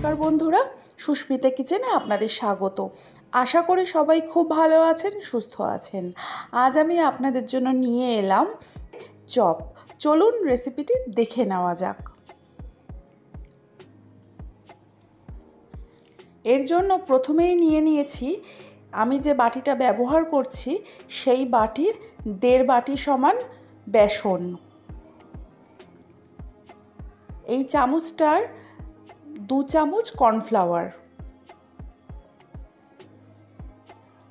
নমস্কার বন্ধুরা, সুস্মিতা কিচেনে আপনাদের স্বাগত। আশা করি সবাই খুব ভালো আছেন, সুস্থ আছেন। আজ আমি আপনাদের জন্য নিয়ে এলাম চপ। চলুন রেসিপিটি দেখে নেওয়া যাক। এর জন্য প্রথমেই নিয়ে নিয়েছি, আমি যে বাটিটা ব্যবহার করছি সেই বাটির 1.5 বাটি সমান বেসন। এই চামচটার 2 চামচ কর্নফ্লাওয়ার,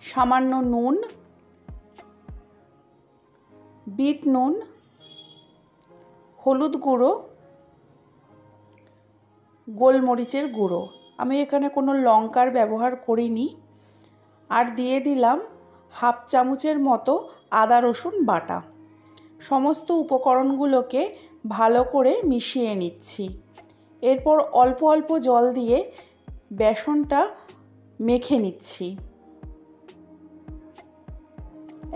সামান্য নুন, বিট নুন, হলুদ গুঁড়ো, গোলমরিচের গুঁড়ো। আমি এখানে কোনো লঙ্কার ব্যবহার করিনি। আর দিয়ে দিলাম 1/2 চামচের মতো আদা রসুন বাটা। সমস্ত উপকরণগুলোকে ভালো করে মিশিয়ে নিচ্ছি। এরপর অল্প অল্প জল দিয়ে বেসনটা মেখে নিচ্ছি।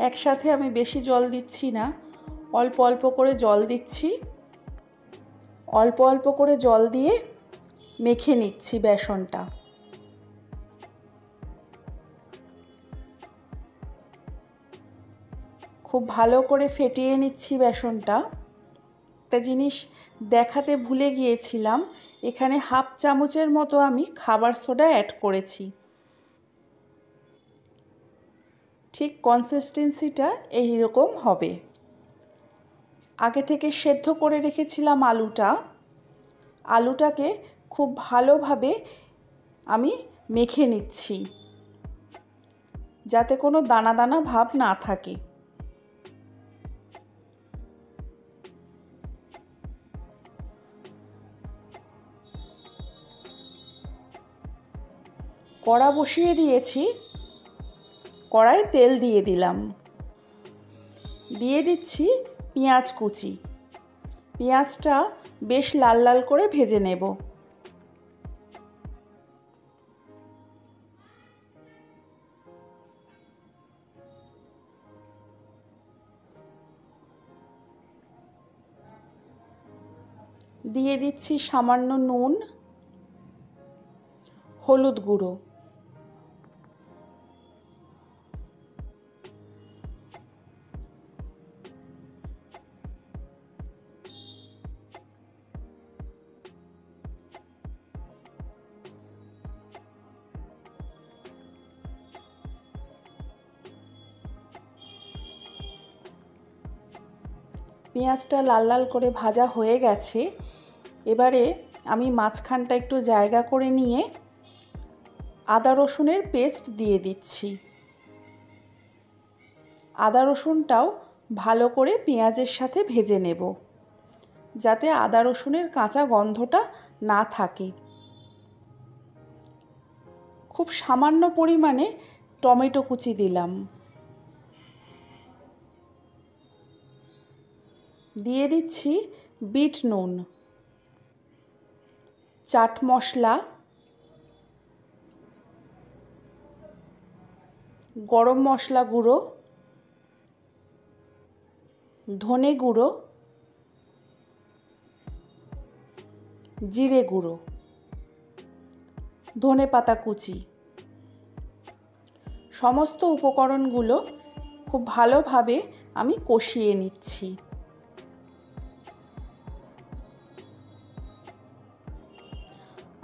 একসাথে আমি বেশি জল দিচ্ছি না, অল্প অল্প করে জল দিচ্ছি। অল্প অল্প করে জল দিয়ে মেখে নিচ্ছি বেসনটা। খুব ভালো করে ফেটিয়ে নিচ্ছি বেসনটা। একটা জিনিস দেখাতে ভুলে গিয়েছিলাম, এখানে 1/2 চামচের মতো আমি খাবার সোডা অ্যাড করেছি। ঠিক কনসিস্টেন্সিটা এই রকম হবে। আগে থেকে সেদ্ধ করে রেখেছিলাম আলুটাকে খুব ভালোভাবে আমি মেখে নিচ্ছি, যাতে কোনো দানা দানা ভাব না থাকে। কড়া বসিয়ে দিয়েছি, কড়ায় তেল দিয়ে দিলাম। দিয়ে দিচ্ছি পেঁয়াজ কুচি। পেঁয়াজটা বেশ লাল লাল করে ভেজে নেব। দিয়ে দিচ্ছি সামান্য নুন, হলুদ গুঁড়ো, পেঁয়াজটা লাল লাল করে ভাজা হয়ে গেছে। এবারে আমি মাঝখানটা একটু জায়গা করে নিয়ে আদা রসুনের পেস্ট দিয়ে দিচ্ছি। আদা রসুনটাও ভালো করে পেঁয়াজের সাথে ভেজে নেব, যাতে আদা রসুনের কাঁচা গন্ধটা না থাকে। খুব সামান্য পরিমাণে টমেটো কুচি দিলাম। দিয়ে দিচ্ছি বিট নুন, চাট মশলা, গরম মশলা গুঁড়ো, ধনে গুঁড়ো, জিরে গুঁড়ো, ধনে পাতা কুচি। সমস্ত উপকরণগুলো খুব ভালোভাবে আমি কষিয়ে নিচ্ছি।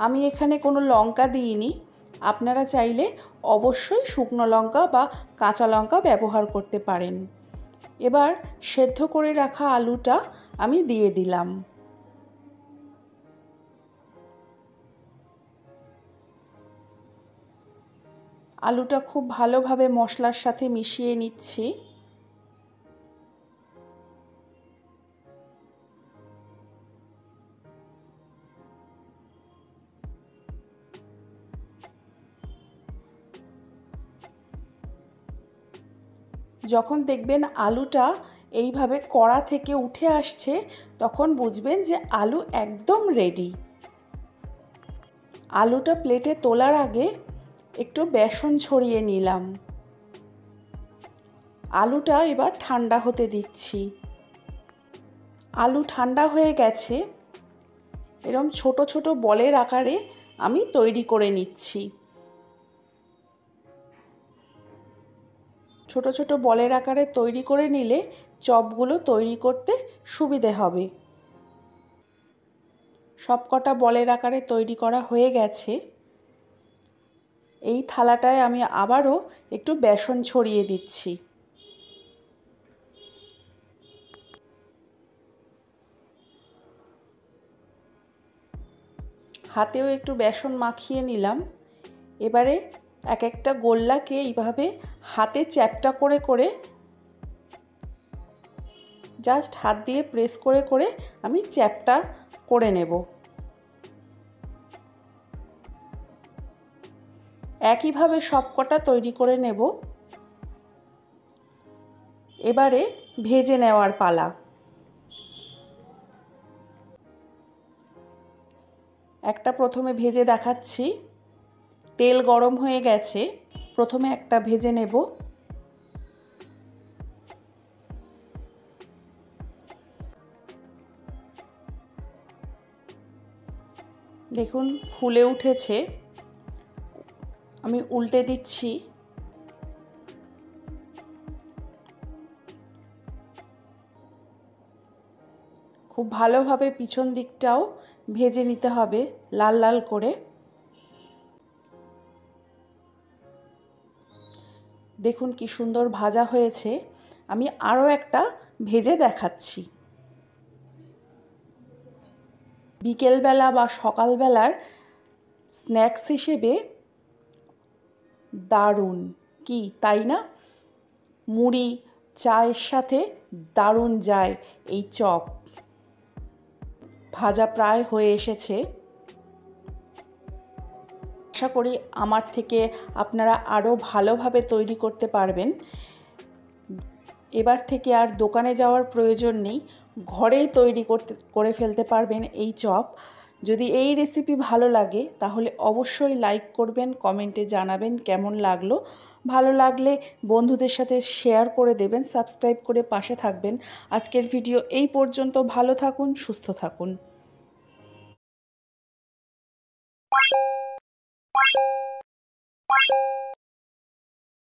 আমি এখানে কোনো লঙ্কা দিইনি, আপনারা চাইলে অবশ্যই শুকনো লঙ্কা বা কাঁচা লঙ্কা ব্যবহার করতে পারেন। এবার সেদ্ধ করে রাখা আলুটা আমি দিয়ে দিলাম। আলুটা খুব ভালোভাবে মশলার সাথে মিশিয়ে নিচ্ছি। যখন দেখবেন আলুটা এইভাবে কড়া থেকে উঠে আসছে, তখন বুঝবেন যে আলু একদম রেডি। আলুটা প্লেটে তোলার আগে একটু বেসন ছড়িয়ে নিলাম। আলুটা এবার ঠান্ডা হতে দিচ্ছি। আলু ঠান্ডা হয়ে গেছে। এরকম ছোট ছোট বলের আকারে আমি তৈরি করে নিচ্ছি। ছোট ছোট বলের আকারে তৈরি করে নিলে চপগুলো তৈরি করতে সুবিধে হবে। সবকটা বলের আকারে তৈরি করা হয়ে গেছে। এই থালাটায় আমি আবারও একটু বেসন ছড়িয়ে দিচ্ছি। হাতেও একটু বেসন মাখিয়ে নিলাম। এবারে এক একটা গোল্লাকে এইভাবে হাতে চ্যাপ্টা করে করে জাস্ট হাত দিয়ে প্রেস করে করে আমি চ্যাপ্টা করে নেব। একইভাবে সবকটা তৈরি করে নেব। এবারে ভেজে নেওয়ার পালা। একটা প্রথমে ভেজে দেখাচ্ছি। তেল গরম হয়ে গেছে, প্রথমে একটা ভেজে নেব। দেখুন ফুলে উঠেছে, আমি উল্টে দিচ্ছি। খুব ভালোভাবে পিছন দিকটাও ভেজে নিতে হবে লাল লাল করে। দেখুন কি সুন্দর ভাজা হয়েছে। আমি আরও একটা ভেজে দেখাচ্ছি। বিকেলবেলা বা সকালবেলার স্ন্যাক্স হিসেবে দারুণ, কি তাই না? মুড়ি চায়ের সাথে দারুণ যায় এই চপ। ভাজা প্রায় হয়ে এসেছে। আশা করি আমার থেকে আপনারা আরও ভালোভাবে তৈরি করতে পারবেন। এবার থেকে আর দোকানে যাওয়ার প্রয়োজন নেই, ঘরেই তৈরি করে ফেলতে পারবেন এই চপ। যদি এই রেসিপি ভালো লাগে তাহলে অবশ্যই লাইক করবেন, কমেন্টে জানাবেন কেমন লাগলো। ভালো লাগলে বন্ধুদের সাথে শেয়ার করে দেবেন, সাবস্ক্রাইব করে পাশে থাকবেন। আজকের ভিডিও এই পর্যন্ত। ভালো থাকুন, সুস্থ থাকুন।